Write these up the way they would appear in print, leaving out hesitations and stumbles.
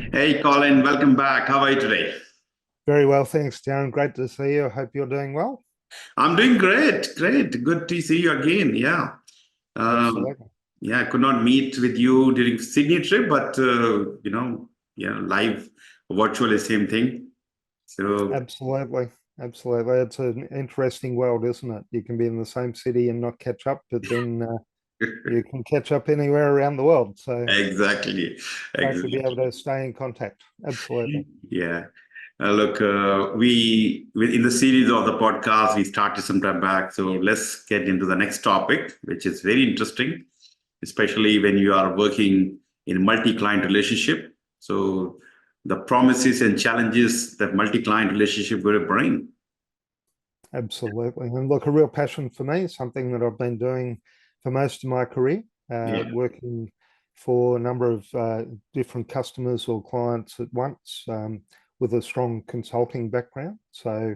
Hey, Colin, welcome back. How are you today? Very well, thanks, Darren. Great to see you. I hope you're doing well. I'm doing great. Great. Good to see you again. Yeah. Um, Absolutely. yeah, I could not meet with you during Sydney trip, but yeah, live, virtual is same thing. So Absolutely. Absolutely. It's an interesting world, isn't it? You can be in the same city and not catch up, but then you can catch up anywhere around the world. So exactly, great to be able exactly. to stay in contact. Absolutely. Yeah. Look, we in the series of the podcast we started some time back. So let's get into the next topic, which is very interesting, especially when you are working in multi-client relationship. So the promises and challenges that multi-client relationship will bring. Absolutely. And look, a real passion for me, something that I've been doing for most of my career, Yeah, working for a number of different customers or clients at once with a strong consulting background. So,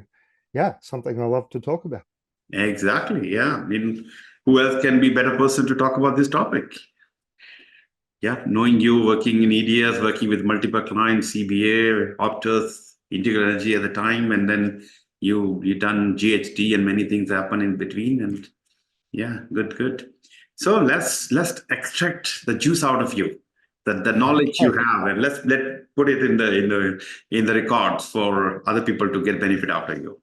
yeah, something I love to talk about. exactly. Yeah. I mean, who else can be better person to talk about this topic? Yeah, knowing you working in EDS, working with multiple clients, CBA, Optus, Integral Energy at the time, and then you done GHD and many things happen in between. And yeah, good, good. So let's extract the juice out of you, the knowledge you Okay. have, and let put it in the records for other people to get benefit out of you.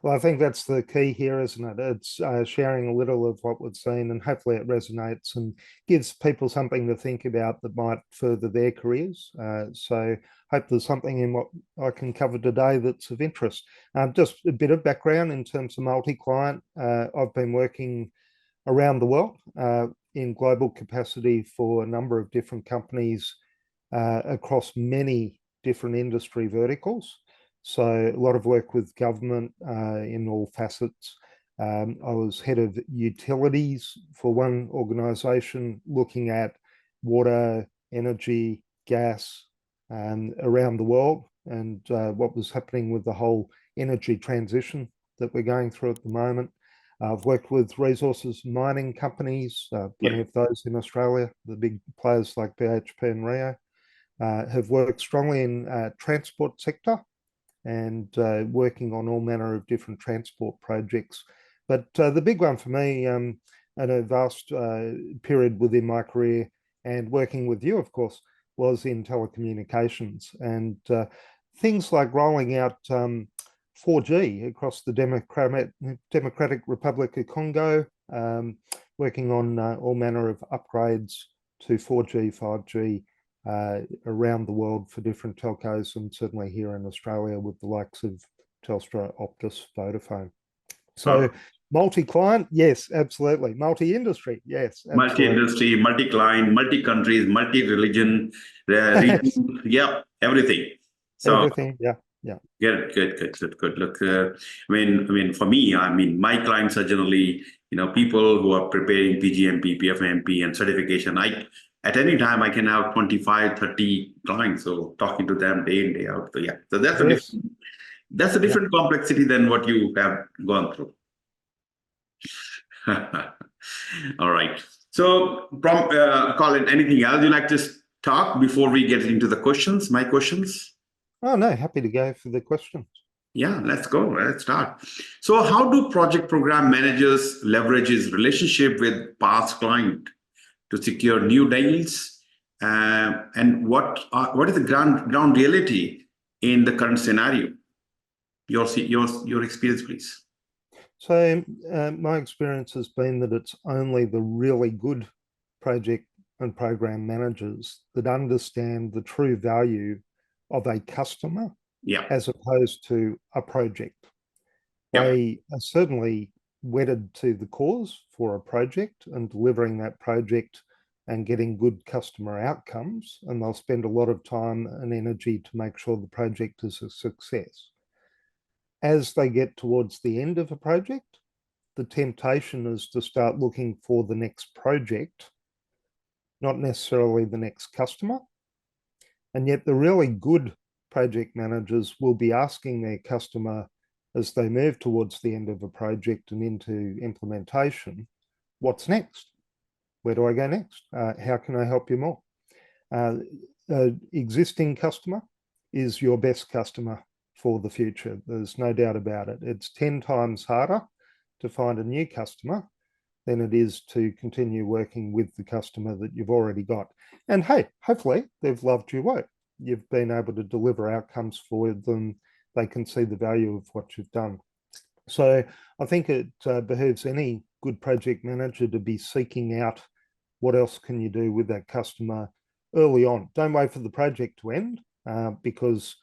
Well, I think that's the key here, isn't it? It's sharing a little of what we've seen, and hopefully it resonates and gives people something to think about that might further their careers. So, hope there's something in what I can cover today that's of interest. Just a bit of background in terms of multi-client. I've been working around the world in global capacity for a number of different companies across many different industry verticals. So a lot of work with government in all facets. I was head of utilities for one organisation, looking at water, energy, gas around the world, and what was happening with the whole energy transition that we're going through at the moment. I've worked with resources mining companies, plenty Yeah, of those in Australia, the big players like BHP and Rio. Have worked strongly in transport sector and working on all manner of different transport projects. But the big one for me, and a vast period within my career and working with you, of course, was in telecommunications and things like rolling out 4G across the Democratic Republic of Congo, working on all manner of upgrades to 4G, 5G, around the world for different telcos, and certainly here in Australia with the likes of Telstra, Optus, Vodafone. So perfect. multi-client, yes, absolutely. Multi-industry, yes, absolutely. Multi-industry, multi-client, multi-countries, multi-religion, region, yeah, everything. So Everything, yeah, yeah. good, good, good, good, good. Look, I mean, for me, I mean, my clients are generally, people who are preparing PgMP, PfMP, and certification. At any time, I can have 25, 30 clients. So talking to them day in, day out. So yeah, so Yes, that's a yeah. different complexity than what you have gone through. All right. So, Colin, anything else you like to talk before we get into the questions? My questions. Oh no, happy to go for the questions. Yeah, let's go. Let's start. So, how do project program managers leverage his relationship with past client to secure new deals? And what is the ground reality in the current scenario? Your experience, please. So my experience has been that it's only the really good project and program managers that understand the true value of a customer Yeah, as opposed to a project. yeah, They are certainly wedded to the cause for a project and delivering that project and getting good customer outcomes, and they'll spend a lot of time and energy to make sure the project is a success. As they get towards the end of a project, the temptation is to start looking for the next project, not necessarily the next customer. And yet, the really good project managers will be asking their customer as they move towards the end of a project and into implementation, what's next? Where do I go next? How can I help you more? Uh, existing customer is your best customer for the future. There's no doubt about it. It's 10 times harder to find a new customer than it is to continue working with the customer that you've already got. And hey, hopefully they've loved your work. You've been able to deliver outcomes for them. They can see the value of what you've done. So I think it behooves any good project manager to be seeking out what else can you do with that customer early on. Don't wait for the project to end because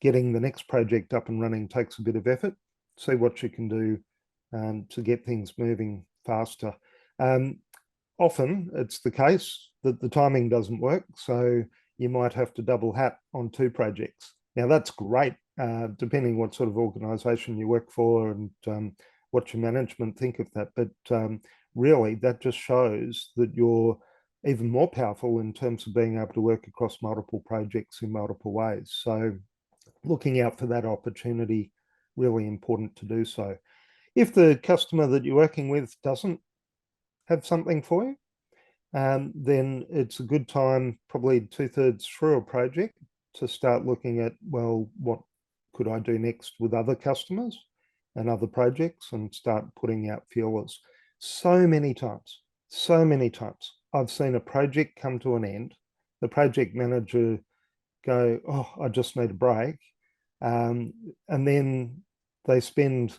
getting the next project up and running takes a bit of effort. See what you can do to get things moving faster. Often it's the case that the timing doesn't work, so you might have to double hat on 2 projects. Now that's great, depending what sort of organization you work for and what your management think of that. But really, that just shows that you're even more powerful in terms of being able to work across multiple projects in multiple ways. So looking out for that opportunity, really important to do so. If the customer that you're working with doesn't have something for you, then it's a good time, probably 2/3 through a project, to start looking at, well, what could I do next with other customers and other projects, and start putting out feelers. So many times, I've seen a project come to an end, the project manager go, oh, I just need a break. And then they spend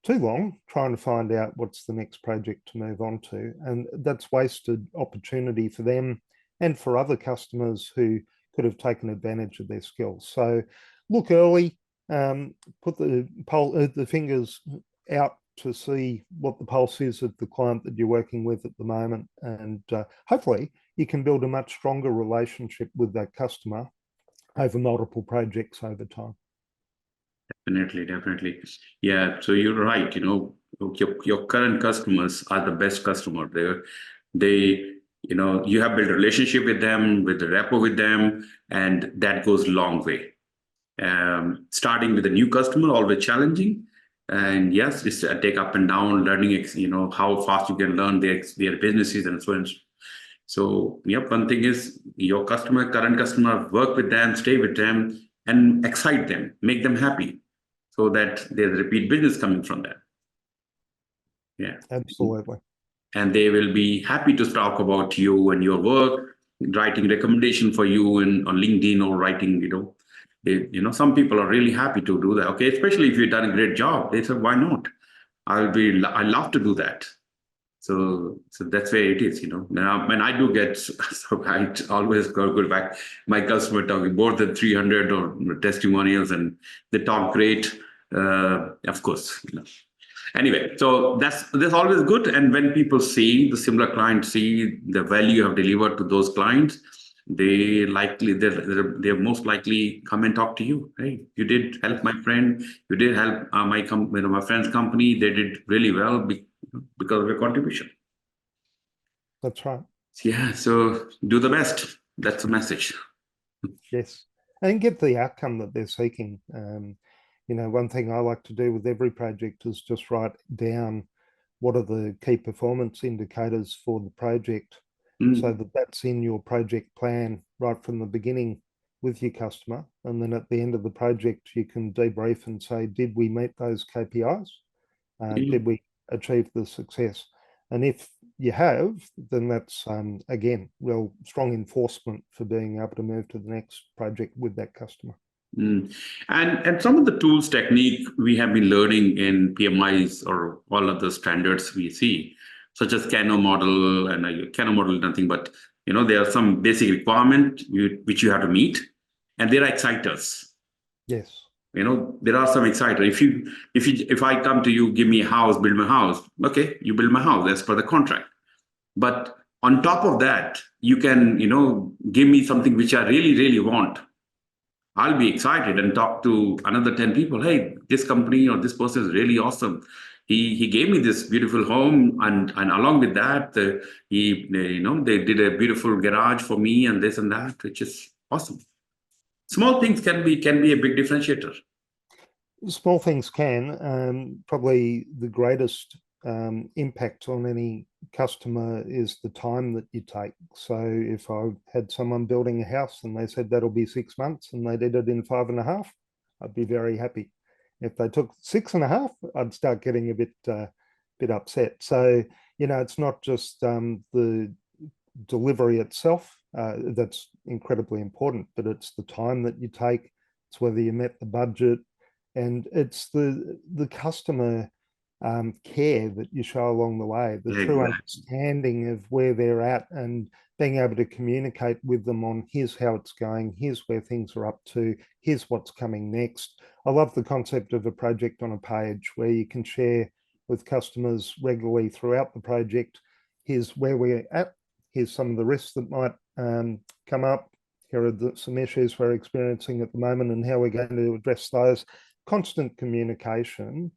too long trying to find out what's the next project to move on to. And that's wasted opportunity for them and for other customers who could have taken advantage of their skills. So look early, put the fingers out to see what the pulse is of the client that you're working with at the moment. And hopefully you can build a much stronger relationship with that customer over multiple projects over time. Definitely. Yeah, so you're right. Your current customers are the best customer. You have built a relationship with them, with the rapport with them, and that goes a long way. Starting with a new customer, always challenging. And yes, it's a take up and down, learning, how fast you can learn their businesses and so on. So, yep, one thing is your current customer, work with them, stay with them, and excite them, make them happy, so that there's repeat business coming from that. Yeah, absolutely. And they will be happy to talk about you and your work, writing recommendation for you on LinkedIn, or writing, some people are really happy to do that. Okay, especially if you've done a great job, they said, why not? I love to do that. So that's where it is, Now, when I do get, so I always go back, my customer talking more than 300 or testimonials, and they talk great, of course, Anyway, so that's always good. And when people see the similar clients, see the value you have delivered to those clients, they're most likely come and talk to you. Hey, you did help my friend, you did help my friend's company. They did really well because of your contribution. That's right. Yeah, so do the best. That's the message. Yes, and get the outcome that they're seeking. One thing I like to do with every project is just write down what are the key performance indicators for the project, so that that's in your project plan right from the beginning with your customer. And then at the end of the project, you can debrief and say, did we meet those KPIs? Did we achieve the success? And if you have, then that's, again, real strong enforcement for being able to move to the next project with that customer. And some of the tools, technique we have been learning in PMIs or all of the standards we see, such as Kano model, and Kano model is nothing but, there are some basic requirements which you have to meet, and there are exciters. Yes. There are some exciters. If I come to you, give me a house, build my house. Okay, you build my house, that's for the contract. But on top of that, you can, give me something which I really, really want. I'll be excited and talk to another 10 people. Hey, this company or this person is really awesome. He gave me this beautiful home, and along with that, they did a beautiful garage for me, and this and that, which is awesome. Small things can be a big differentiator. Small things can. Probably the greatest impact on any customer is the time that you take. So if I had someone building a house and they said that'll be 6 months and they did it in 5.5, I'd be very happy. If they took 6.5, I'd start getting a bit upset. So, it's not just the delivery itself that's incredibly important, but it's the time that you take. It's whether you met the budget, and it's the customer care that you show along the way, the true understanding of where they're at, and being able to communicate with them on here's how it's going, here's where things are up to, here's what's coming next. I love the concept of a project on a page where you can share with customers regularly throughout the project. Here's where we're at. Here's some of the risks that might come up. Here are some issues we're experiencing at the moment and how we're going to address those. Constant communication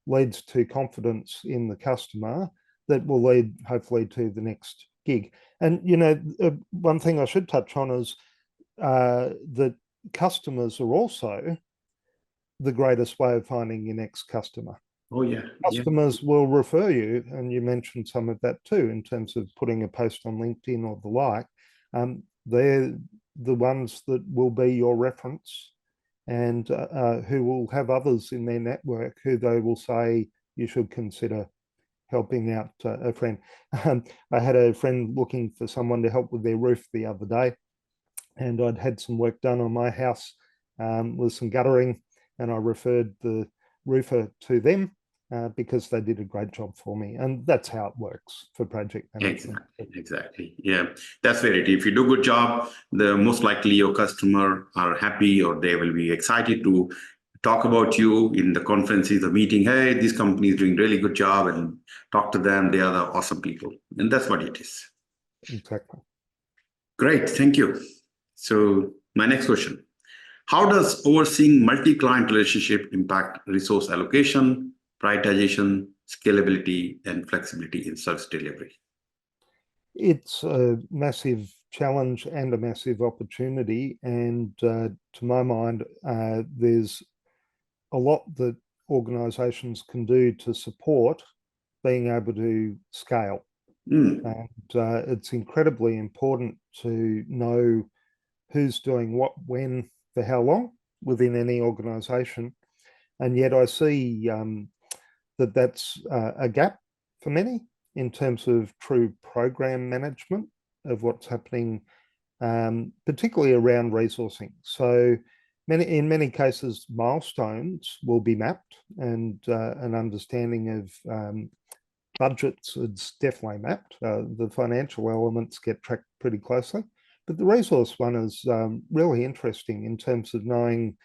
leads to confidence in the customer that will lead hopefully to the next gig. And, one thing I should touch on is that customers are also the greatest way of finding your next customer. Oh, yeah. Customers will refer you, and you mentioned some of that too, in terms of putting a post on LinkedIn or the like. They're the ones that will be your reference, and who will have others in their network who they will say you should consider helping out a friend. I had a friend looking for someone to help with their roof the other day, and I'd had some work done on my house with some guttering, and I referred the roofer to them because they did a great job for me. And that's how it works for project management. Exactly. Yeah, that's very it. If you do a good job, the most likely your customer are happy, or they will be excited to talk about you in the conferences, the meeting. Hey, this company is doing really good job, and talk to them. They are the awesome people. And that's what it is. Exactly. Great. Thank you. So my next question. How does overseeing multi-client relationship impact resource allocation, prioritization, scalability, and flexibility in service delivery? It's a massive challenge and a massive opportunity. And to my mind, there's a lot that organizations can do to support being able to scale. And it's incredibly important to know who's doing what, when, for how long within any organization. And yet I see that that's a gap for many in terms of true program management of what's happening, particularly around resourcing. So in many cases, milestones will be mapped, and an understanding of budgets is definitely mapped. The financial elements get tracked pretty closely. But the resource one is really interesting in terms of knowing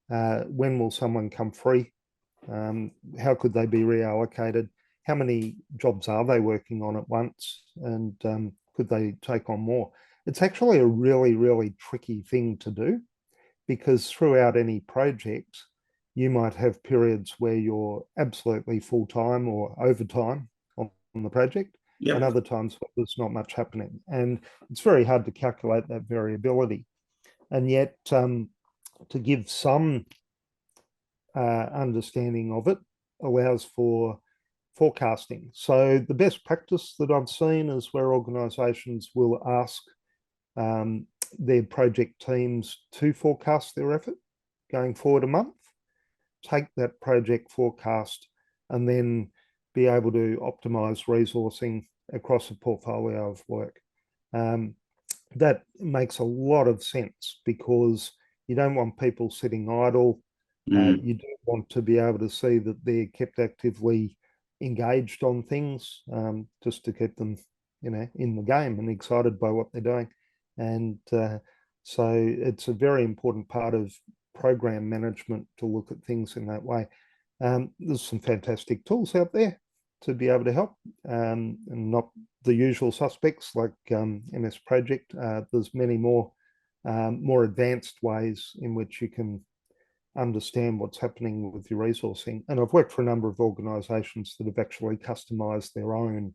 when will someone come free, how could they be reallocated, how many jobs are they working on at once, and could they take on more. It's actually a really, really tricky thing to do, because throughout any project, you might have periods where you're absolutely full-time or overtime on the project. Yep. And other times there's not much happening. And it's very hard to calculate that variability. And yet to give some understanding of it allows for forecasting. So the best practice that I've seen is where organizations will ask their project teams to forecast their effort going forward a month, take that project forecast, and then be able to optimize resourcing across a portfolio of work. That makes a lot of sense, because you don't want people sitting idle. You do want to be able to see that they're kept actively engaged on things, just to keep them, in the game and excited by what they're doing. And so it's a very important part of program management to look at things in that way. There's some fantastic tools out there to be able to help, and not the usual suspects like MS Project. There's many more advanced ways in which you can understand what's happening with your resourcing. And I've worked for a number of organizations that have actually customized their own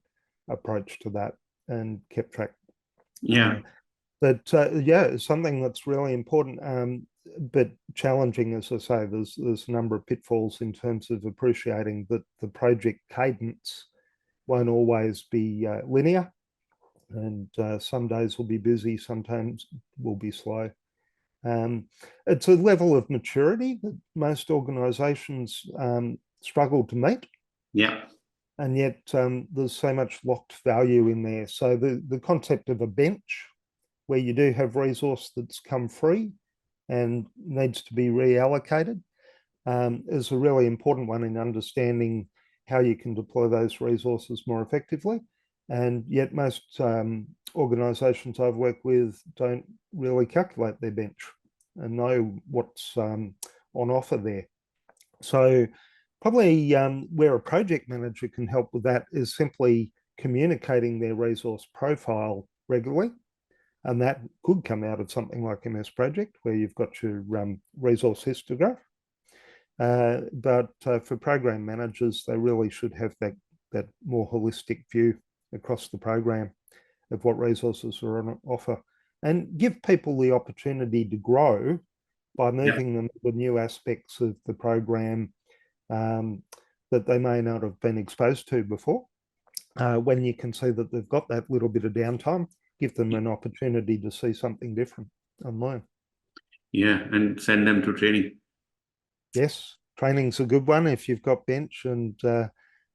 approach to that and kept track. Yeah. But yeah, something that's really important, but challenging, as I say. There's a number of pitfalls in terms of appreciating that the project cadence won't always be linear, and some days will be busy, sometimes will be slow. It's a level of maturity that most organizations struggle to meet. Yeah. And yet there's so much locked value in there. So the concept of a bench, where you do have resource that's come free and needs to be reallocated, is a really important one in understanding how you can deploy those resources more effectively. And yet most organizations I've worked with don't really calculate their bench and know what's on offer there. So probably where a project manager can help with that is simply communicating their resource profile regularly. And that could come out of something like MS Project, where you've got your resource histograph. But for program managers, they really should have that more holistic view across the program of what resources are on offer, and give people the opportunity to grow by moving them to the new aspects of the program that they may not have been exposed to before. When you can see that they've got that little bit of downtime, give them an opportunity to see something different and learn. Yeah, and send them to training. Yes, training's a good one if you've got bench and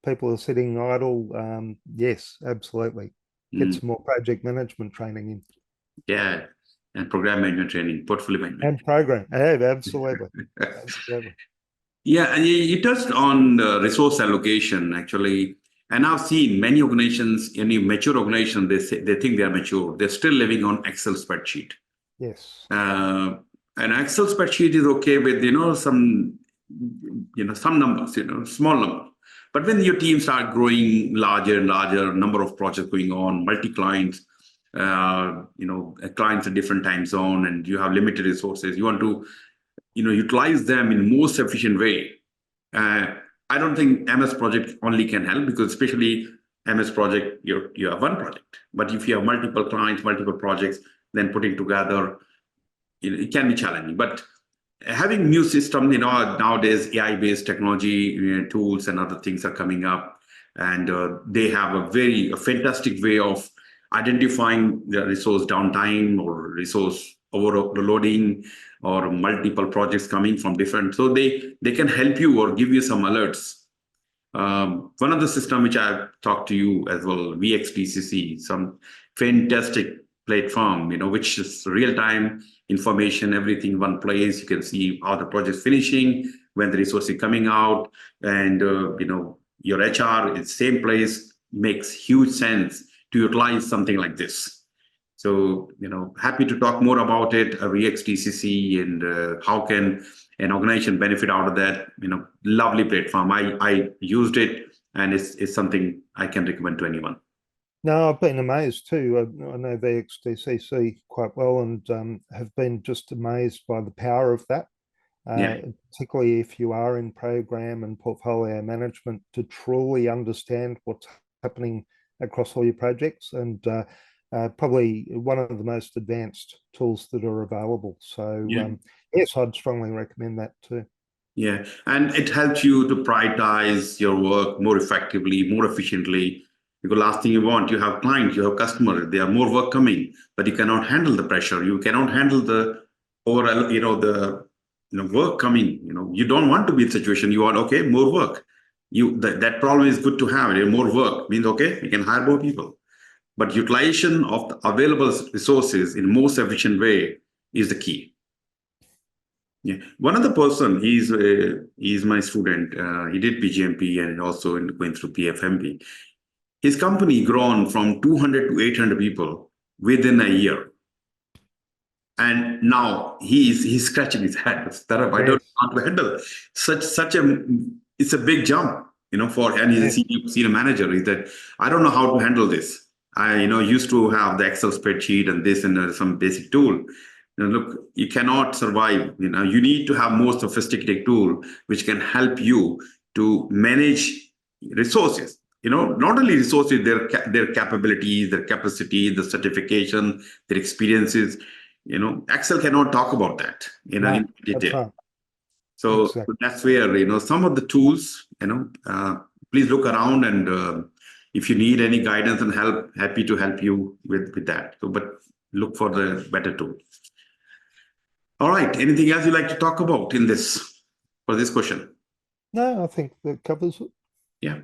people are sitting idle. Yes, absolutely. Get some more project management training in. Yeah, and program management training, portfolio management. And program. Yeah, absolutely. Absolutely. Yeah, and you touched on the resource allocation actually, and I've seen many organizations, any mature organization, they think they are mature. They're still living on Excel spreadsheet. Yes. An Excel spreadsheet is okay with some numbers, small number. But when your team start growing larger and larger, number of projects going on, multi clients, clients in different time zone, and you have limited resources, you want to utilize them in most efficient way. I don't think MS project only can help, because especially MS project, you have one project. But if you have multiple clients, multiple projects, then putting together, it can be challenging. But having new system, nowadays AI-based technology tools and other things are coming up, and they have a fantastic way of identifying the resource downtime or resource overloading or multiple projects coming from different. So they can help you or give you some alerts. One of the system which I've talked to you as well, VXDCC, some fantastic platform, which is real-time information, everything in one place. You can see how the project's finishing, when the resource is coming out, and your HR is same place. Makes huge sense to utilize something like this. So happy to talk more about it, VXDCC, and how can an organization benefit out of that. Lovely platform. I used it, and it's something I can recommend to anyone. No, I've been amazed too. I know VXDCC quite well, and have been just amazed by the power of that. Particularly if you are in program and portfolio management, to truly understand what's happening across all your projects, and probably one of the most advanced tools that are available. So yes, I'd strongly recommend that too. Yeah, and it helps you to prioritize your work more effectively, more efficiently. Because last thing you want, you have clients, you have customers, there are more work coming, but you cannot handle the pressure. You cannot handle the overall, work coming. You don't want to be in a situation. You want, okay, more work. That problem is good to have. More work means, okay, we can hire more people. But utilization of the available resources in most efficient way is the key. Yeah, one other person, he's my student. He did PgMP and also going through PfMP. His company grown from 200 to 800 people within a year. And now he's scratching his head. Dharam, I don't know how to handle it's a big jump, and he's a senior manager. Is that I don't know how to handle this. I used to have the Excel spreadsheet and this and some basic tool. Look, you cannot survive. You need to have more sophisticated tool which can help you to manage resources. Not only resources, their capabilities, their capacity, the certification, their experiences. Excel cannot talk about that, in detail. Right. So exactly. that's where, some of the tools, please look around and if you need any guidance and help, happy to help you with that. So, but look for the better tool. All right. Anything else you'd like to talk about in this for this question? No, I think that covers it. Yeah.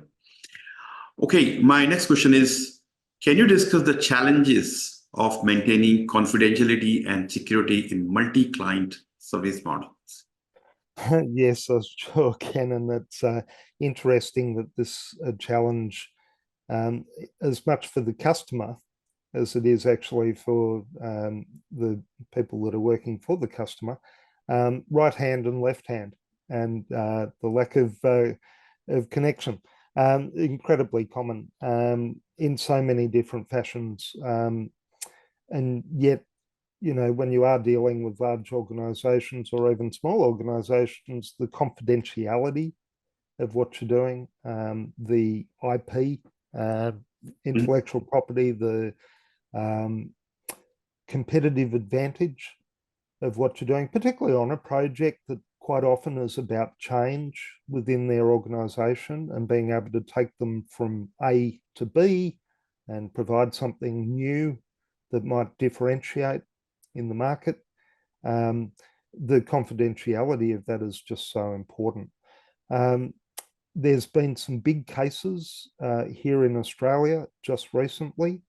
Okay. My next question is, can you discuss the challenges of maintaining confidentiality and security in multi-client service models? Yes, I sure can, and it's interesting that this challenge, as much for the customer as it is actually for the people that are working for the customer, right hand and left hand, and the lack of connection, incredibly common in so many different fashions, and yet, you know, when you are dealing with large organizations or even small organizations, the confidentiality of what you're doing, the IP, intellectual property, the competitive advantage of what you're doing, particularly on a project that quite often is about change within their organization and being able to take them from A to B and provide something new that might differentiate in the market. The confidentiality of that is just so important. There's been some big cases here in Australia just recently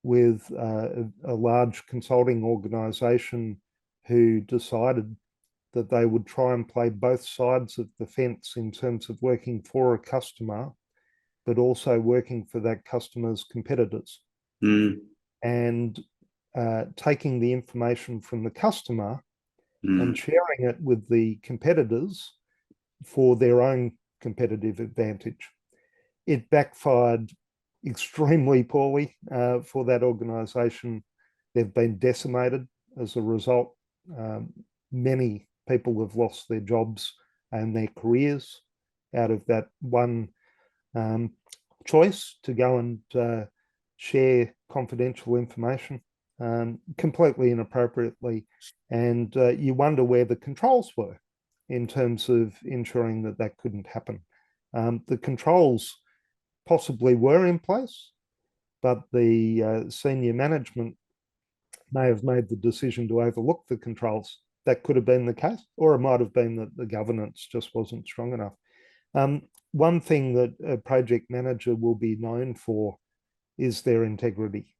with a large consulting organization who decided that they would try and play both sides of the fence in terms of working for a customer, but also working for that customer's competitors. And taking the information from the customer and sharing it with the competitors for their own competitive advantage. It backfired extremely poorly for that organization. They've been decimated as a result. Many people have lost their jobs and their careers out of that one choice to go and share confidential information completely inappropriately. And you wonder where the controls were in terms of ensuring that that couldn't happen. The controls possibly were in place, but the senior management may have made the decision to overlook the controls. That could have been the case, or it might have been that the governance just wasn't strong enough. One thing that a project manager will be known for is their integrity.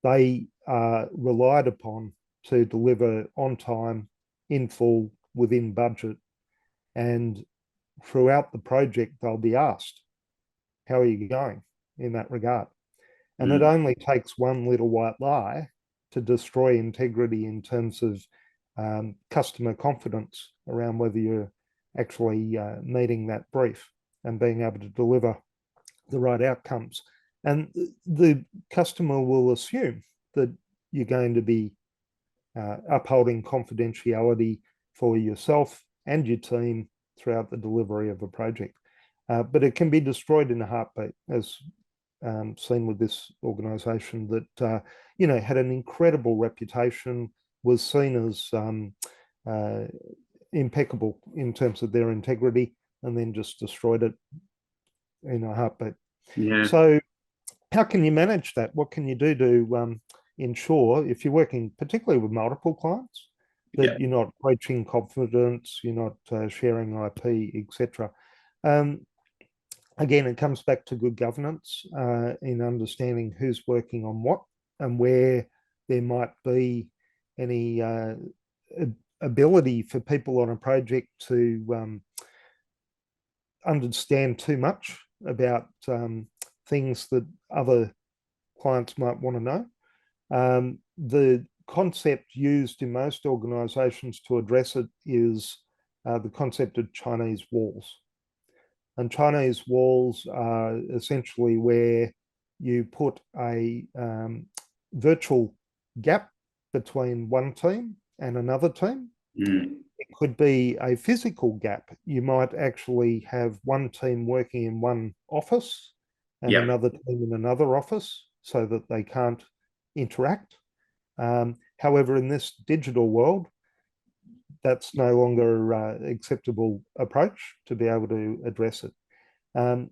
They are relied upon to deliver on time, in full, within budget, and throughout the project they'll be asked, how are you going in that regard? And it only takes one little white lie to destroy integrity in terms of customer confidence around whether you're actually meeting that brief and being able to deliver the right outcomes. And the customer will assume that you're going to be upholding confidentiality for yourself and your team throughout the delivery of a project. But it can be destroyed in a heartbeat, as seen with this organization that, you know, had an incredible reputation, was seen as impeccable in terms of their integrity, and then just destroyed it in a heartbeat. Yeah. So how can you manage that? What can you do to ensure, if you're working particularly with multiple clients, that you're not breaching confidence, you're not sharing IP, etc. Again, it comes back to good governance in understanding who's working on what and where there might be any ability for people on a project to understand too much about things that other clients might want to know. The concept used in most organizations to address it is the concept of Chinese walls. And Chinese walls are essentially where you put a virtual gap between one team and another team. It could be a physical gap. You might actually have one team working in one office and another team in another office so that they can't interact. However, in this digital world, that's no longer acceptable approach to be able to address it.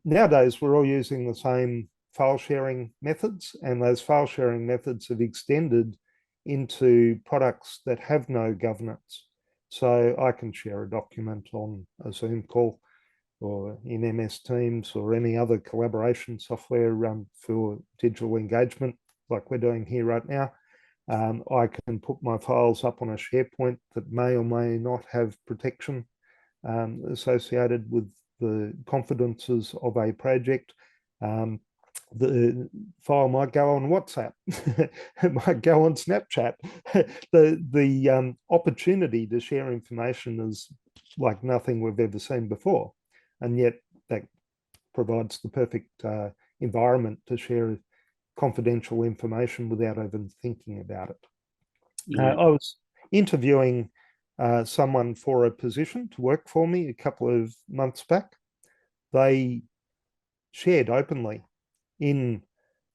Nowadays, we're all using the same file sharing methods, and those file sharing methods have extended into products that have no governance. So I can share a document on a Zoom call or in MS Teams or any other collaboration software for digital engagement like we're doing here right now. I can put my files up on a SharePoint that may or may not have protection associated with the confidences of a project. The file might go on WhatsApp, it might go on Snapchat. The opportunity to share information is like nothing we've ever seen before. And yet that provides the perfect environment to share confidential information without even thinking about it. I was interviewing someone for a position to work for me a couple of months back. They shared openly in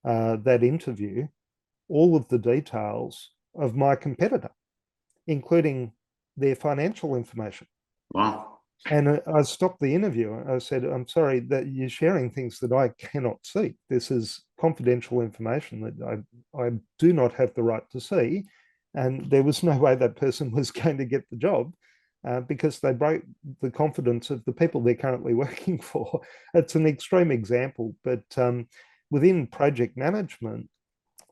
that interview all of the details of my competitor, including their financial information. Wow. And I stopped the interview. I said, I'm sorry that you're sharing things that I cannot see. This is confidential information that I do not have the right to see. And there was no way that person was going to get the job because they broke the confidence of the people they're currently working for. It's an extreme example, but within project management,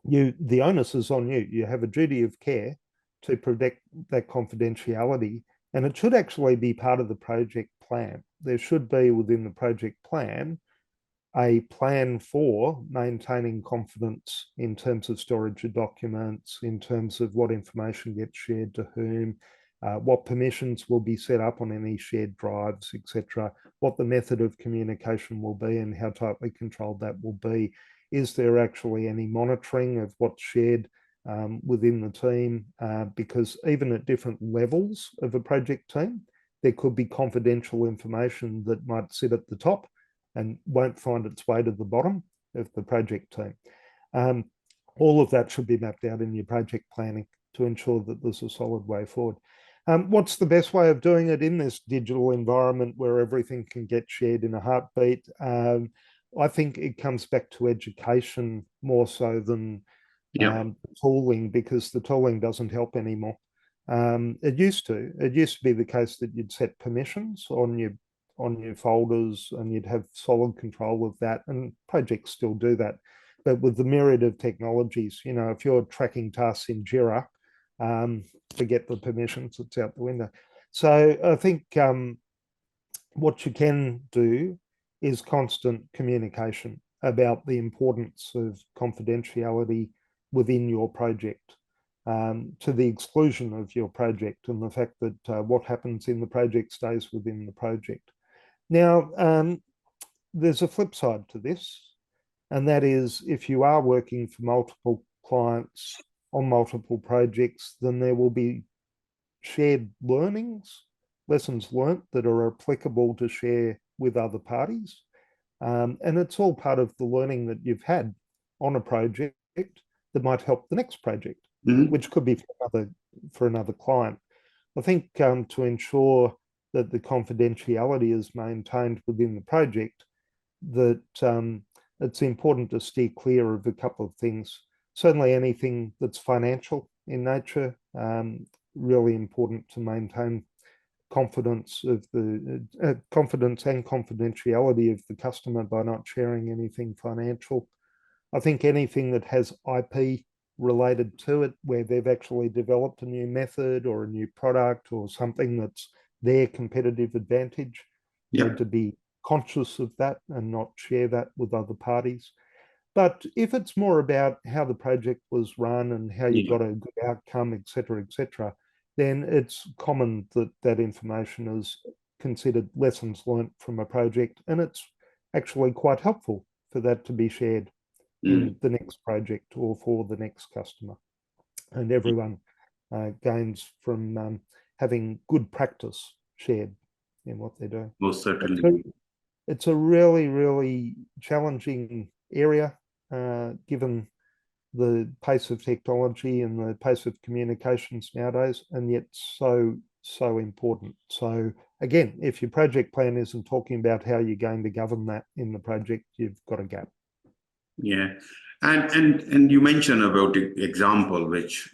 the onus is on you. You have a duty of care to protect that confidentiality. And it should actually be part of the project plan. There should be within the project plan a plan for maintaining confidence in terms of storage of documents, in terms of what information gets shared to whom, what permissions will be set up on any shared drives, etc., what the method of communication will be and how tightly controlled that will be. Is there actually any monitoring of what's shared within the team, because even at different levels of a project team, there could be confidential information that might sit at the top and won't find its way to the bottom of the project team. All of that should be mapped out in your project planning to ensure that there's a solid way forward. What's the best way of doing it in this digital environment where everything can get shared in a heartbeat? I think it comes back to education more so than tooling, because the tooling doesn't help anymore. It used to be the case that you'd set permissions on your folders and you'd have solid control of that, and projects still do that. But with the myriad of technologies, if you're tracking tasks in Jira, forget the permissions, it's out the window. So I think what you can do is constant communication about the importance of confidentiality within your project, to the exclusion of your project, and the fact that what happens in the project stays within the project. Now, there's a flip side to this, and that is if you are working for multiple clients on multiple projects, then there will be shared learnings, lessons learnt that are applicable to share with other parties. And it's all part of the learning that you've had on a project that might help the next project, which could be for another client. I think to ensure that the confidentiality is maintained within the project, that it's important to steer clear of a couple of things. Certainly anything that's financial in nature, really important to maintain confidence of the confidence and confidentiality of the customer by not sharing anything financial. I think anything that has IP related to it, where they've actually developed a new method or a new product or something that's their competitive advantage, need to be conscious of that and not share that with other parties. But if it's more about how the project was run and how you got a good outcome, etc., then it's common that that information is considered lessons learnt from a project, and it's actually quite helpful for that to be shared in the next project or for the next customer. And everyone gains from having good practice shared in what they're doing. Most certainly. It's a really, really challenging area, given the pace of technology and the pace of communications nowadays, and yet so so important. So again, if your project plan isn't talking about how you're going to govern that in the project, you've got a gap. Yeah, and you mentioned about the example, which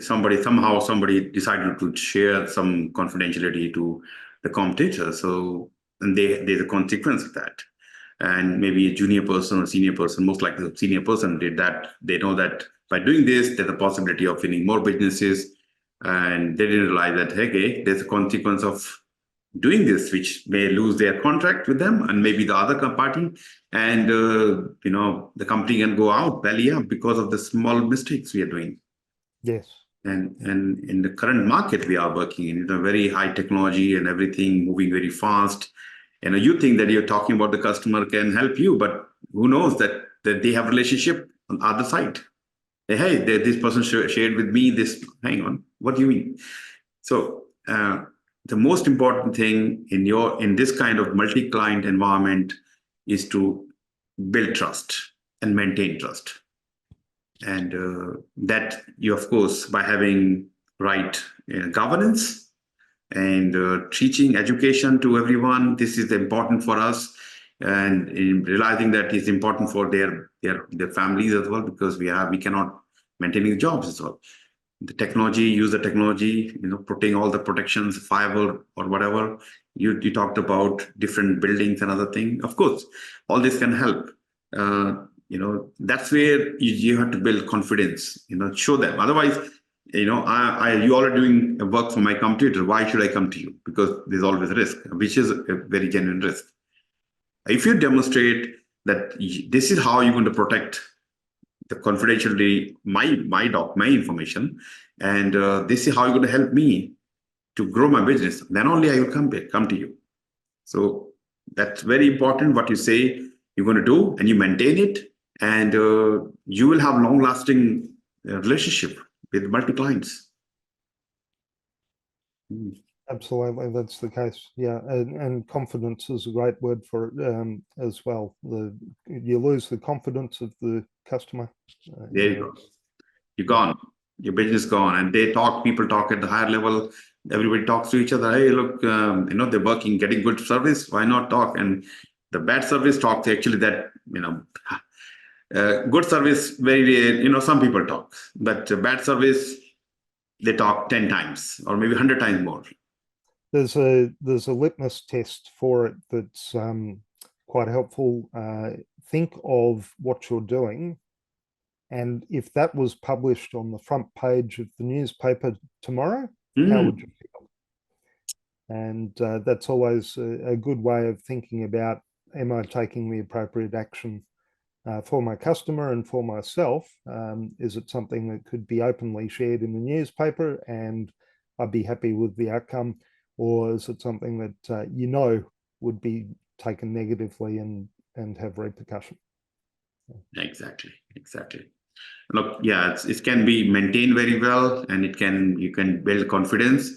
somebody decided to share some confidentiality to the competitor. So and there's a consequence of that. And maybe a junior person or senior person, most likely the senior person did that. They know that by doing this, there's a possibility of winning more businesses, and they didn't realize that hey, there's a consequence of doing this, which may lose their contract with them and maybe the other party, and the company can go out belly up because of the small mistakes we are doing. Yes. And in the current market we are working in, very high technology and everything moving very fast. And you think that you're talking about the customer can help you, but who knows that they have relationship on the other side. Hey, this person shared with me this. Hang on, what do you mean? So the most important thing in this kind of multi-client environment is to build trust and maintain trust. And that you, of course, by having right governance and teaching education to everyone, this is important for us. And in realizing that is important for their families as well, because we cannot maintaining jobs as well. The technology, use the technology, putting all the protections, firewall or whatever. You talked about different buildings and other things. Of course, all this can help. That's where you have to build confidence. Show them. Otherwise, you all are doing work for my computer. Why should I come to you? Because there's always a risk, which is a very genuine risk. If you demonstrate that this is how you're going to protect the confidentiality, my information, and this is how you're going to help me to grow my business, then only I will come to you. So that's very important. What you say you're going to do, and you maintain it, and you will have long-lasting relationship with multi-clients. Absolutely, that's the case. Yeah, and confidence is a great word for it as well. You lose the confidence of the customer. There you go. You're gone. Your business gone. And people talk at the higher level. Everybody talks to each other. Hey, look, they're working, getting good service. Why not talk? And the bad service talks actually that, good service, very rare. Some people talk, but bad service, they talk 10 times or maybe 100 times more. There's a litmus test for it that's quite helpful. Think of what you're doing, and if that was published on the front page of the newspaper tomorrow, how would you feel? And that's always a good way of thinking about, am I taking the appropriate action for my customer and for myself? Is it something that could be openly shared in the newspaper and I'd be happy with the outcome? Or is it something that would be taken negatively and have repercussion? Exactly. Look, yeah, it can be maintained very well, and you can build confidence,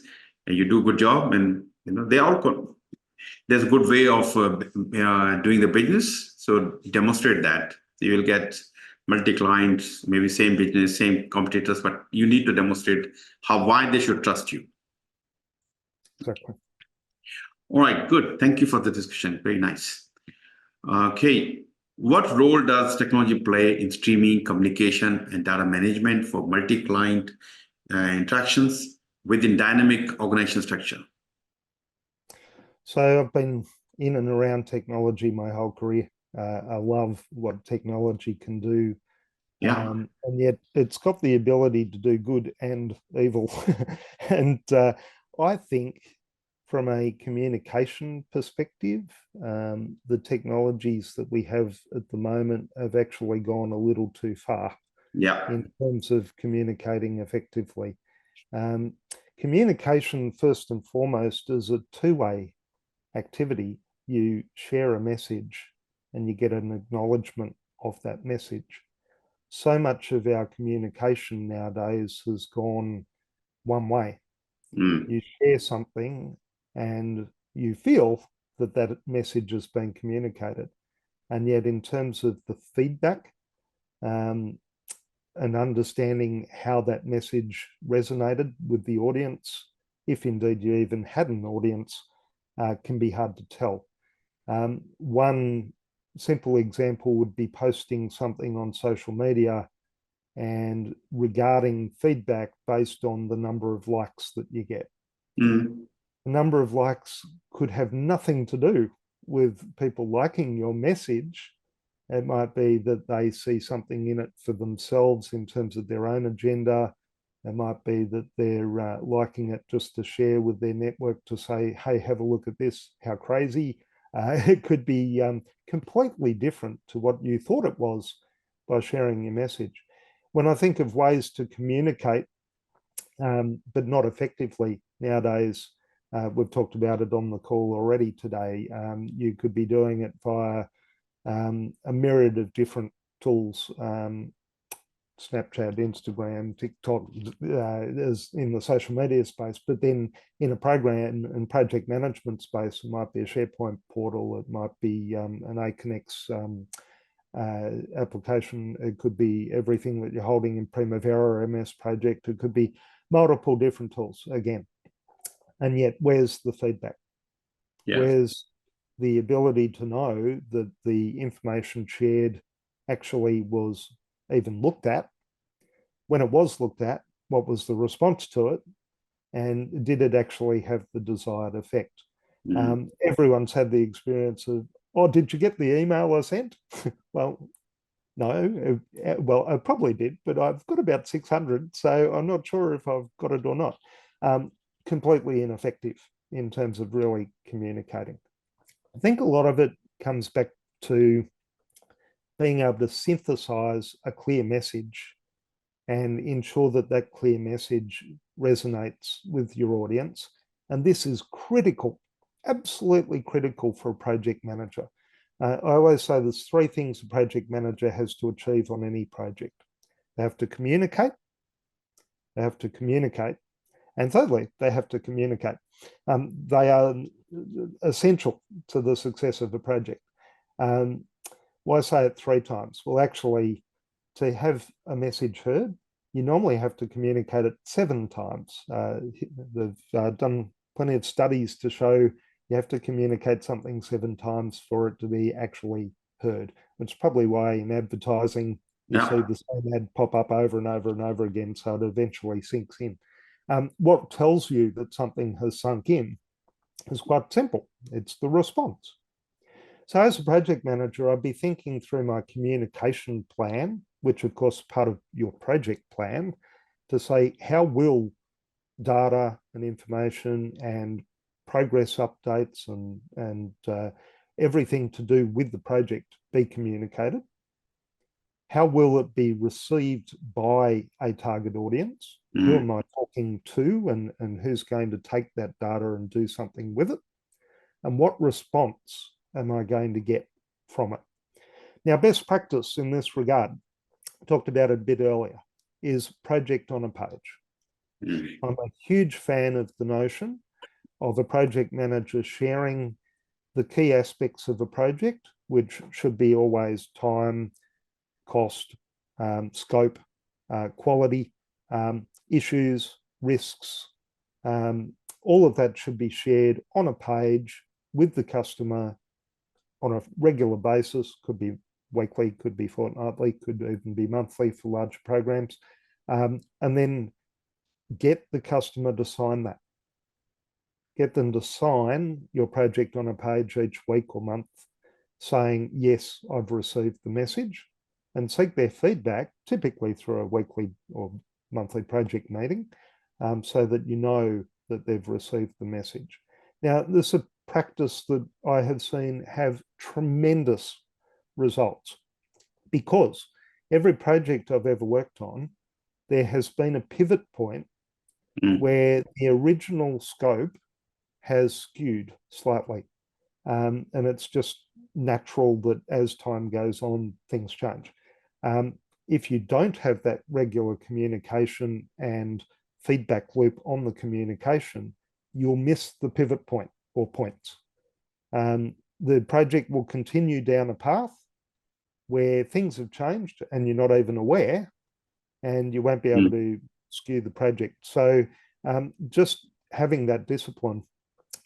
and you do a good job, and there's a good way of doing the business. So demonstrate that. You will get multi-clients, maybe same business, same competitors, but you need to demonstrate why they should trust you. Exactly. All right, good. Thank you for the discussion. Very nice. Okay. What role does technology play in streaming, communication, and data management for multi-client interactions within dynamic organization structure? So I've been in and around technology my whole career. I love what technology can do. Yeah. And yet it's got the ability to do good and evil. And I think from a communication perspective, the technologies that we have at the moment have actually gone a little too far in terms of communicating effectively. Communication, first and foremost, is a two-way activity. You share a message and you get an acknowledgement of that message. So much of our communication nowadays has gone one way. You share something and you feel that message has been communicated. And yet in terms of the feedback, and understanding how that message resonated with the audience, if indeed you even had an audience, can be hard to tell. One simple example would be posting something on social media and regarding feedback based on the number of likes that you get. Mm. The number of likes could have nothing to do with people liking your message. It might be that they see something in it for themselves in terms of their own agenda. It might be that they're liking it just to share with their network to say, hey, have a look at this, how crazy. It could be completely different to what you thought it was by sharing your message. When I think of ways to communicate, but not effectively nowadays, we've talked about it on the call already today. You could be doing it via a myriad of different tools, Snapchat, Instagram, TikTok, is in the social media space, but then in a program and project management space, it might be a SharePoint portal, it might be an Aconex application, it could be everything that you're holding in Primavera or MS Project, it could be multiple different tools again. And yet, where's the feedback? Yes. Where's the ability to know that the information shared actually was even looked at? When it was looked at, what was the response to it? And did it actually have the desired effect? Mm. Everyone's had the experience of, oh, did you get the email I sent? Well, no. Well, I probably did, but I've got about 600, so I'm not sure if I've got it or not. Completely ineffective in terms of really communicating. I think a lot of it comes back to being able to synthesize a clear message and ensure that that clear message resonates with your audience. And this is critical, absolutely critical for a project manager. I always say there's three things a project manager has to achieve on any project. They have to communicate, and thirdly, they have to communicate. They are essential to the success of the project. Why say it three times? Well, actually, to have a message heard, you normally have to communicate it 7 times. They've done plenty of studies to show you have to communicate something 7 times for it to be actually heard. Which is probably why in advertising you see the same ad pop up over and over and over again, so it eventually sinks in. What tells you that something has sunk in is quite simple. It's the response. So as a project manager, I'd be thinking through my communication plan, which of course is part of your project plan, to say how will data and information and progress updates and everything to do with the project be communicated? How will it be received by a target audience? Who am I talking to, and who's going to take that data and do something with it? And what response am I going to get from it? Now, best practice in this regard, I talked about it a bit earlier, is project on a page. I'm a huge fan of the notion of a project manager sharing the key aspects of a project, which should be always time, cost, scope, quality, issues, risks. All of that should be shared on a page with the customer on a regular basis. Could be weekly, could be fortnightly, could even be monthly for larger programs. And then get the customer to sign that. Get them to sign your project on a page each week or month saying, yes, I've received the message, and seek their feedback, typically through a weekly or monthly project meeting, so that you know that they've received the message. Now, this is a practice that I have seen have tremendous results, because every project I've ever worked on, there has been a pivot point where the original scope has skewed slightly. And it's just natural that as time goes on, things change. If you don't have that regular communication and feedback loop on the communication, you'll miss the pivot point or points. The project will continue down a path where things have changed and you're not even aware, and you won't be able to skew the project. So just having that discipline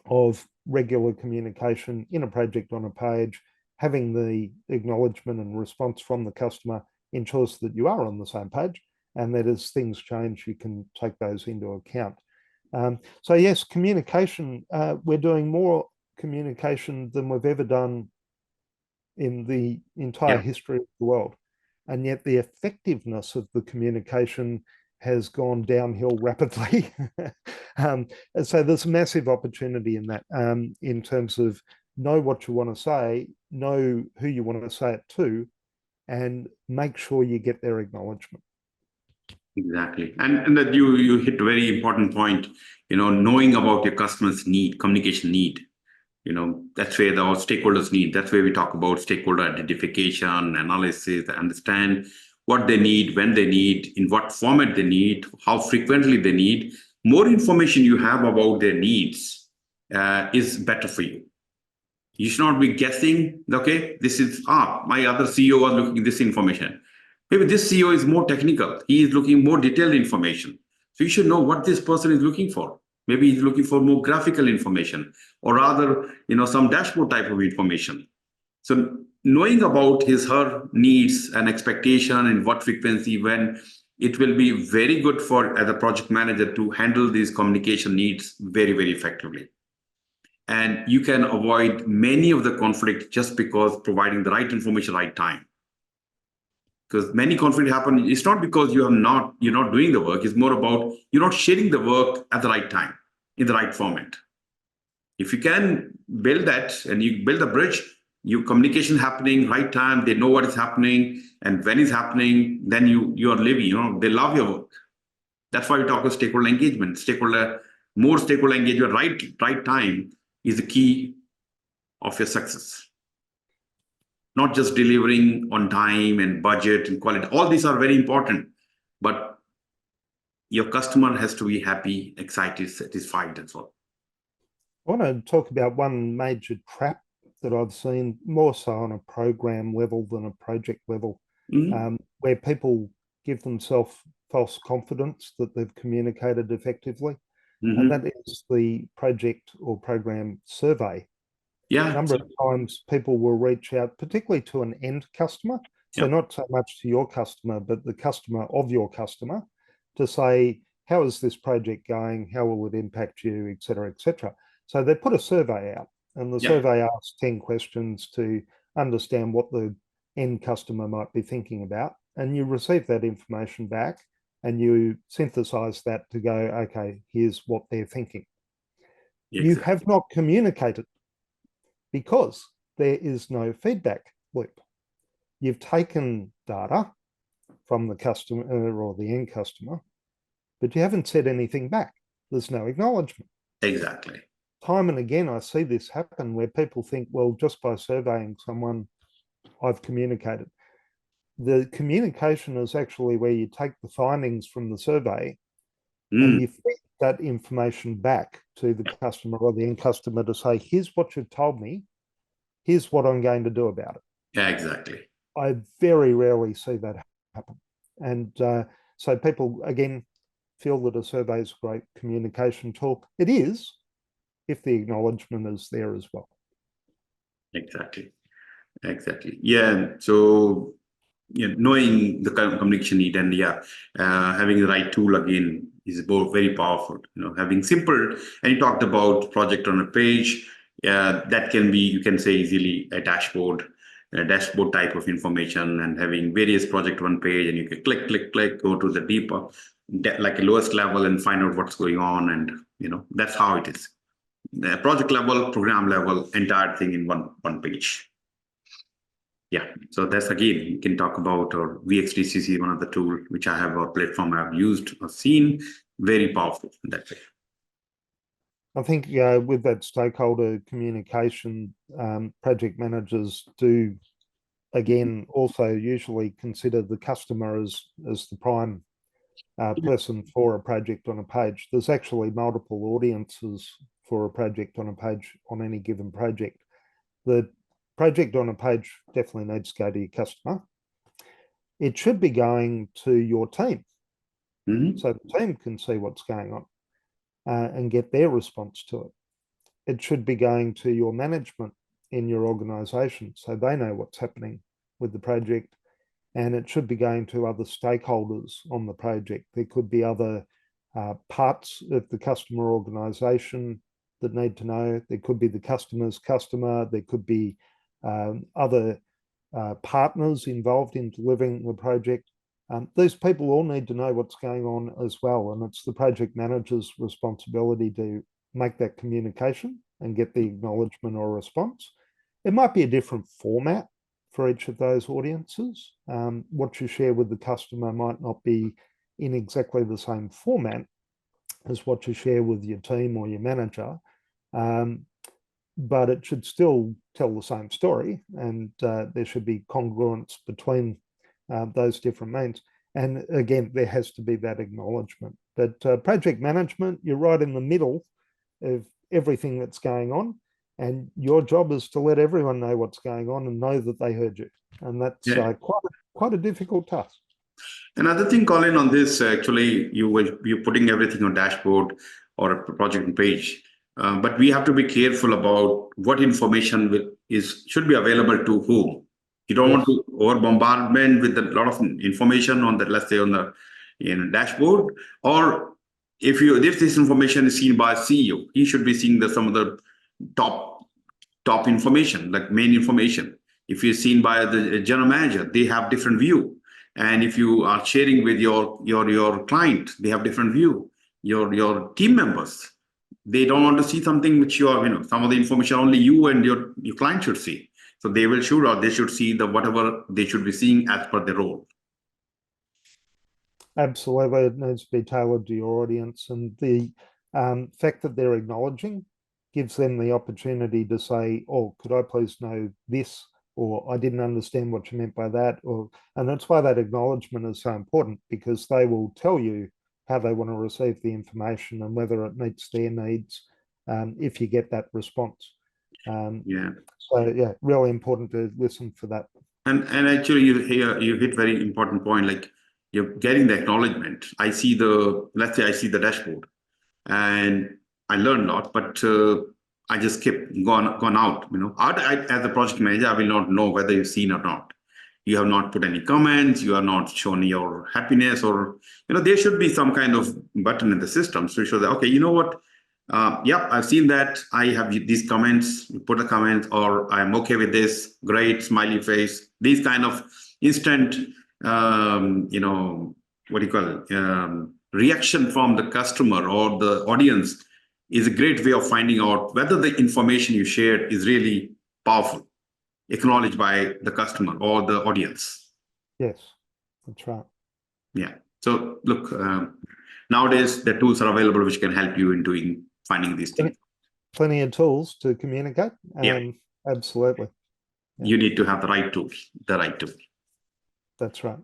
of regular communication in a project on a page, having the acknowledgement and response from the customer ensures that you are on the same page, and that as things change, you can take those into account. So yes, communication, we're doing more communication than we've ever done in the entire history of the world. And yet the effectiveness of the communication has gone downhill rapidly. So there's a massive opportunity in that, in terms of know what you want to say, know who you want to say it to, and make sure you get their acknowledgement. Exactly. And that you hit a very important point, knowing about your customer's need, communication need. That's where our stakeholders need. That's where we talk about stakeholder identification, analysis, understand what they need, when they need, in what format they need, how frequently they need. More information you have about their needs is better for you. You should not be guessing, okay, this is, my other CEO was looking at this information. Maybe this CEO is more technical. He is looking more detailed information. So you should know what this person is looking for. Maybe he's looking for more graphical information, or rather, some dashboard type of information. So knowing about her needs and expectation and what frequency, when, it will be very good for as a project manager to handle these communication needs very, very effectively. And you can avoid many of the conflict just because providing the right information, right time. Because many conflicts happen, it's not because you're not doing the work, it's more about you're not sharing the work at the right time, in the right format. If you can build that and you build a bridge, your communication happening, right time, they know what is happening and when it's happening, then you are living, they love your work. That's why we talk about stakeholder engagement. More stakeholder engagement, right time is the key of your success. Not just delivering on time and budget and quality. All these are very important, but your customer has to be happy, excited, satisfied as well. I want to talk about one major trap that I've seen more so on a program level than a project level, where people give themselves false confidence that they've communicated effectively. And that is the project or program survey. Yeah. A number of times people will reach out, particularly to an end customer, so not so much to your customer, but the customer of your customer, to say, how is this project going? How will it impact you, et cetera, et cetera. So they put a survey out, and the survey asks 10 questions to understand what the end customer might be thinking about. And you receive that information back and you synthesize that to go, okay, here's what they're thinking. You have not communicated because there is no feedback loop. You've taken data from the customer or the end customer, but you haven't said anything back. There's no acknowledgement. Exactly. Time and again, I see this happen where people think, well, just by surveying someone, I've communicated. The communication is actually where you take the findings from the survey and you feed that information back to the customer or the end customer to say, here's what you've told me, here's what I'm going to do about it. Yeah, exactly. I very rarely see that happen. And so people, again, feel that a survey is a great communication tool. It is, if the acknowledgement is there as well. Exactly. Yeah. So, knowing the communication need and having the right tool again is both very powerful. Having simple, and you talked about project on a page. That can be, you can say easily a dashboard type of information, and having various project on page, and you can click, go to the deeper, like a lowest level, and find out what's going on, and that's how it is. The project level, program level, entire thing in one page. Yeah, so that's again, you can talk about, or VXDCC, one of the tool which I have, a platform I've used or seen, very powerful in that way. I think with that stakeholder communication, project managers do, again, also usually consider the customer as the prime person for a project on a page. There's actually multiple audiences for a project on a page on any given project. The project on a page definitely needs to go to your customer. It should be going to your team so the team can see what's going on and get their response to it. It should be going to your management in your organization so they know what's happening with the project, and it should be going to other stakeholders on the project. There could be other parts of the customer organization that need to know. There could be the customer's customer. There could be other partners involved in delivering the project. These people all need to know what's going on as well, and it's the project manager's responsibility to make that communication and get the acknowledgement or response. It might be a different format for each of those audiences. What you share with the customer might not be in exactly the same format as what you share with your team or your manager, but it should still tell the same story, and there should be congruence between those different means. And again, there has to be that acknowledgement. But project management, you're right in the middle of everything that's going on, and your job is to let everyone know what's going on and know that they heard you. And that's quite a difficult task. Another thing, Colin, on this, actually, you're putting everything on dashboard or a project page, but we have to be careful about what information should be available to whom. You don't want to over bombardment with a lot of information on that, let's say on the dashboard, or if this information is seen by a CEO, he should be seeing some of the top information, like main information. If you're seen by the general manager, they have different view. And if you are sharing with your client, they have different view. Your team members, they don't want to see something which some of the information only you and your client should see. So they should see whatever they should be seeing as per their role. Absolutely, it needs to be tailored to your audience, and the fact that they're acknowledging gives them the opportunity to say, "Oh, could I please know this?" Or "I didn't understand what you meant by that." And that's why that acknowledgement is so important, because they will tell you how they want to receive the information and whether it meets their needs if you get that response. So yeah, really important to listen for that. And actually, you hit very important point. Like you're getting the acknowledgement. Let's say I see the dashboard, and I learned a lot, but I just gone out. As a project manager, I will not know whether you've seen or not. You have not put any comments. You have not shown your happiness, or there should be some kind of button in the system to show that, okay, you know what? I've seen that. I have these comments. Put a comment, or I'm okay with this. Great, smiley face. These kind of instant, what do you call it? Reaction from the customer or the audience is a great way of finding out whether the information you shared is really powerful, acknowledged by the customer or the audience. Yes, that's right. Yeah. So look, nowadays the tools are available which can help you in finding these things. Plenty of tools to communicate. Absolutely. You need to have the right tools. That's right.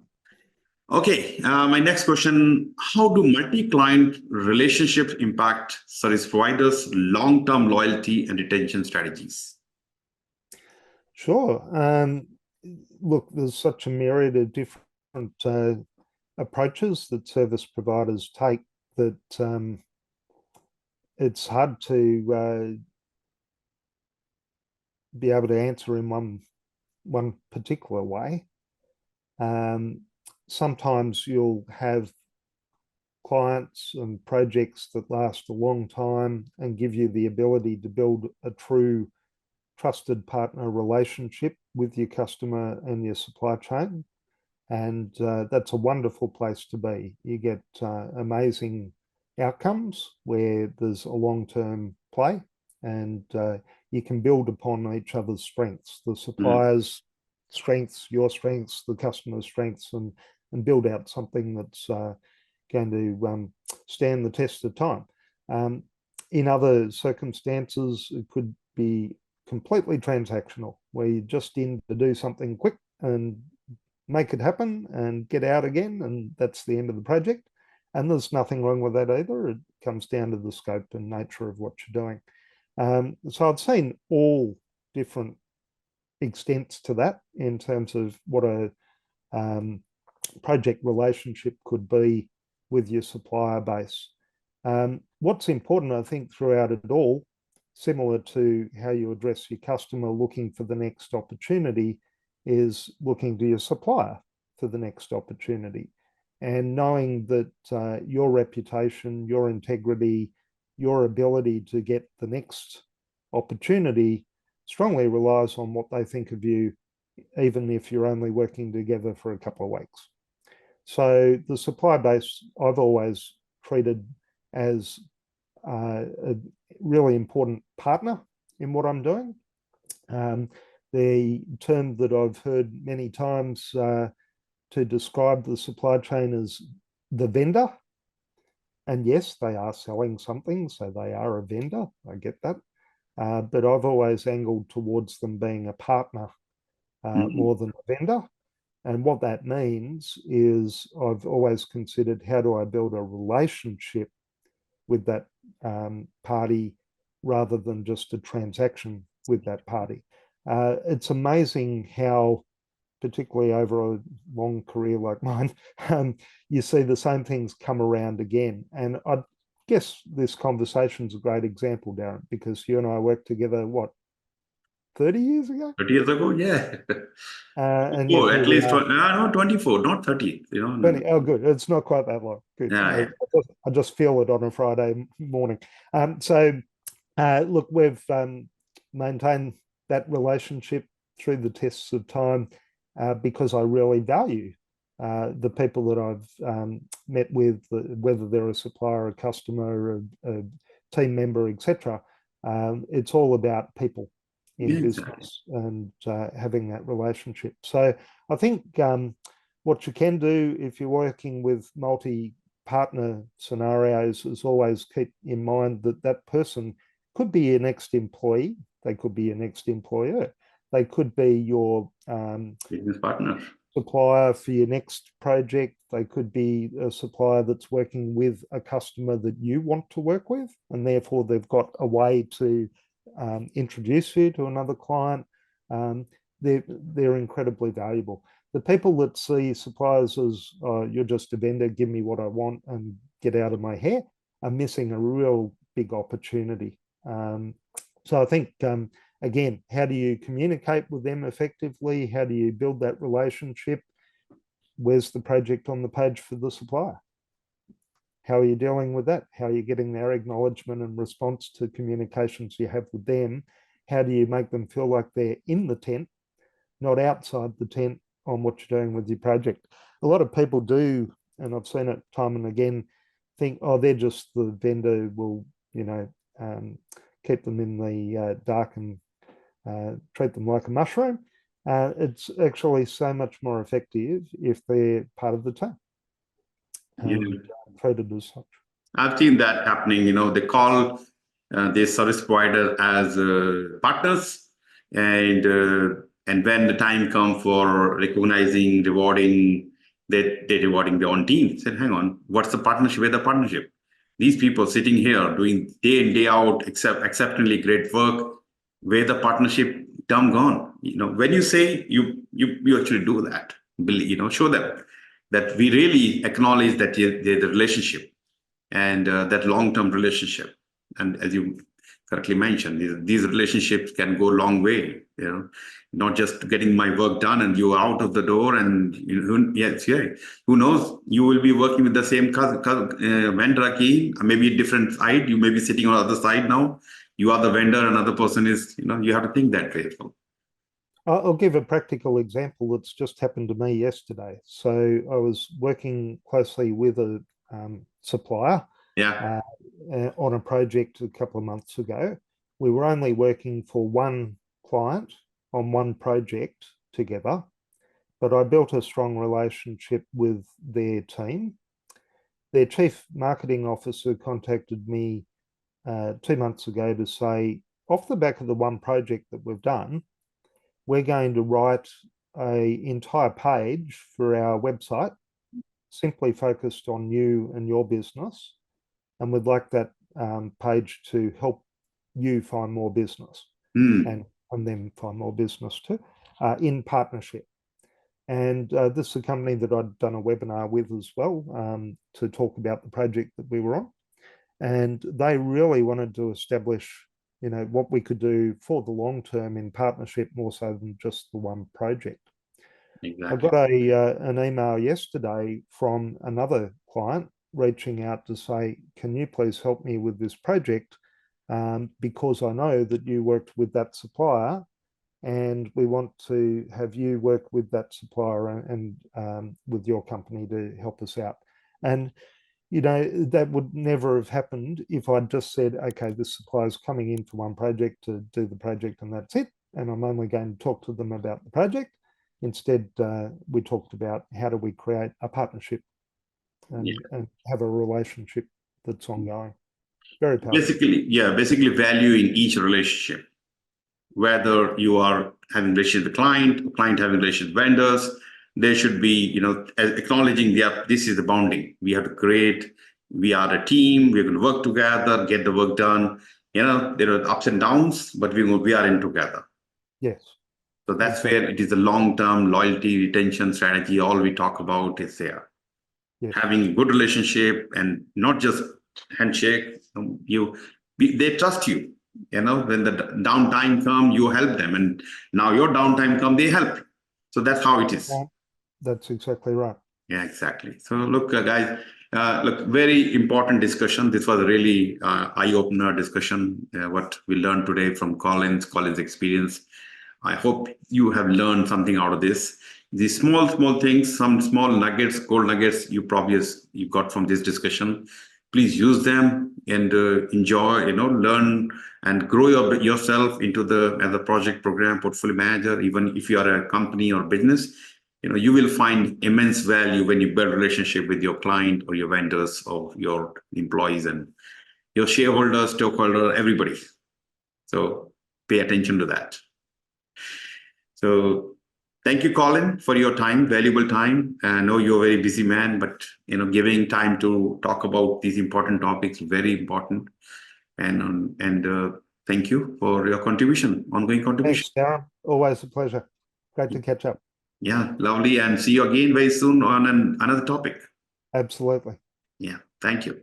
Okay, my next question, how do multi-client relationships impact service providers' long-term loyalty and retention strategies? Sure. Look, there's such a myriad of different approaches that service providers take that it's hard to be able to answer in one particular way. Sometimes you'll have clients and projects that last a long time and give you the ability to build a true trusted partner relationship with your customer and your supply chain. And that's a wonderful place to be. You get amazing outcomes where there's a long-term play, and you can build upon each other's strengths, the supplier's strengths, your strengths, the customer's strengths, and build out something that's going to stand the test of time. In other circumstances, it could be completely transactional, where you're just in to do something quick and make it happen and get out again, and that's the end of the project. And there's nothing wrong with that either. It comes down to the scope and nature of what you're doing. So I've seen all different extents to that in terms of what a project relationship could be with your supplier base. What's important, I think, throughout it all, similar to how you address your customer looking for the next opportunity, is looking to your supplier for the next opportunity. And knowing that your reputation, your integrity, your ability to get the next opportunity strongly relies on what they think of you, even if you're only working together for a couple of weeks. So the supply base I've always treated as a really important partner in what I'm doing. The term that I've heard many times to describe the supply chain is the vendor. And yes, they are selling something, so they are a vendor. I get that. But I've always angled towards them being a partner more than a vendor. And what that means is I've always considered, how do I build a relationship with that party rather than just a transaction with that party. It's amazing how, particularly over a long career like mine, you see the same things come around again. And I guess this conversation's a great example, Darren, because you and I worked together, what, 30 years ago? 30 years ago, yeah. And Oh, yet at we least, are no, 24, not 30, 20. Oh, good. It's not quite that long. Good. Yeah, I just feel it on a Friday morning. Look, we've maintained that relationship through the tests of time because I really value the people that I've met with, whether they're a supplier, a customer, a team member, etc. It's all about people in business and having that relationship. So I think what you can do if you're working with multi-partner scenarios is always keep in mind that that person could be your next employee, they could be your next employer, they could be your business partner, supplier for your next project, they could be a supplier that's working with a customer that you want to work with, and therefore they've got a way to introduce you to another client. They're incredibly valuable. The people that see suppliers as you're just a vendor, give me what I want and get out of my hair, are missing a real big opportunity. So I think, again, how do you communicate with them effectively? How do you build that relationship? Where's the project on the page for the supplier? How are you dealing with that? How are you getting their acknowledgement and response to communications you have with them? How do you make them feel like they're in the tent, not outside the tent on what you're doing with your project? A lot of people do, and I've seen it time and again, think, oh, they're just the vendor, will, keep them in the dark and treat them like a mushroom. It's actually so much more effective if they're part of the team. Treated as such. I've seen that happening. They call their service provider as partners, and when the time comes for recognizing, rewarding, they're rewarding their own team. Said, hang on, what's the partnership? Where's the partnership? These people sitting here doing day in, day out, exceptionally great work. Where the partnership term gone? When you say you actually do that, show them that we really acknowledge that there's a relationship and that long-term relationship. And as you correctly mentioned, these relationships can go a long way, not just getting my work done and you're out of the door and, yes, yeah, who knows, you will be working with the same vendor again, maybe a different side, you may be sitting on the other side now, you are the vendor, another person is, you have to think that way. I'll give a practical example that's just happened to me yesterday. So I was working closely with a supplier on a project a couple of months ago. We were only working for one client on one project together, but I built a strong relationship with their team. Their chief marketing officer contacted me 2 months ago to say, off the back of the one project that we've done, we're going to write an entire page for our website, simply focused on you and your business. And we'd like that page to help you find more business and them find more business too, in partnership. And this is a company that I'd done a webinar with as well to talk about the project that we were on. And they really wanted to establish, you know, what we could do for the long term in partnership more so than just the one project. I Exactly. got an email yesterday from another client reaching out to say, can you please help me with this project? Because I know that you worked with that supplier and we want to have you work with that supplier and with your company to help us out. And, you know, that would never have happened if I'd just said, okay, this supplier is coming in for one project to do the project and that's it. And I'm only going to talk to them about the project. Instead, we talked about how do we create a partnership and have a relationship that's ongoing. Very powerful. Basically value in each relationship, whether you are having relationship with the client having relationship with vendors, there should be, you know, acknowledging this is the bonding we have to create. We are a team, we're going to work together, get the work done. You know, there are ups and downs, but we are in together. Yes. So that's where it is a long-term loyalty, retention strategy. All we talk about is there. Yes. Having a good relationship and not just handshake. They trust you. You know, when the downtime come, you help them, and now your downtime come, they help. So that's how it is. That's exactly right. Yeah, exactly. So look, guys, look, very important discussion. This was a really eye-opener discussion. What we learned today from Colin's experience. I hope you have learned something out of this. These small things, some small nuggets, gold nuggets you got from this discussion. Please use them and enjoy, you know, learn and grow yourself into as a project program portfolio manager. Even if you are a company or business, you know, you will find immense value when you build relationship with your client or your vendors or your employees and your shareholders, stockholder, everybody. So pay attention to that. So thank you, Colin, for your time, valuable time. I know you're a very busy man, but, you know, giving time to talk about these important topics, very important. And thank you for your contribution, ongoing contribution. Thanks, Dharam. Always a pleasure. Great to catch up. Yeah, lovely. And see you again very soon on another topic. Absolutely. Yeah, thank you.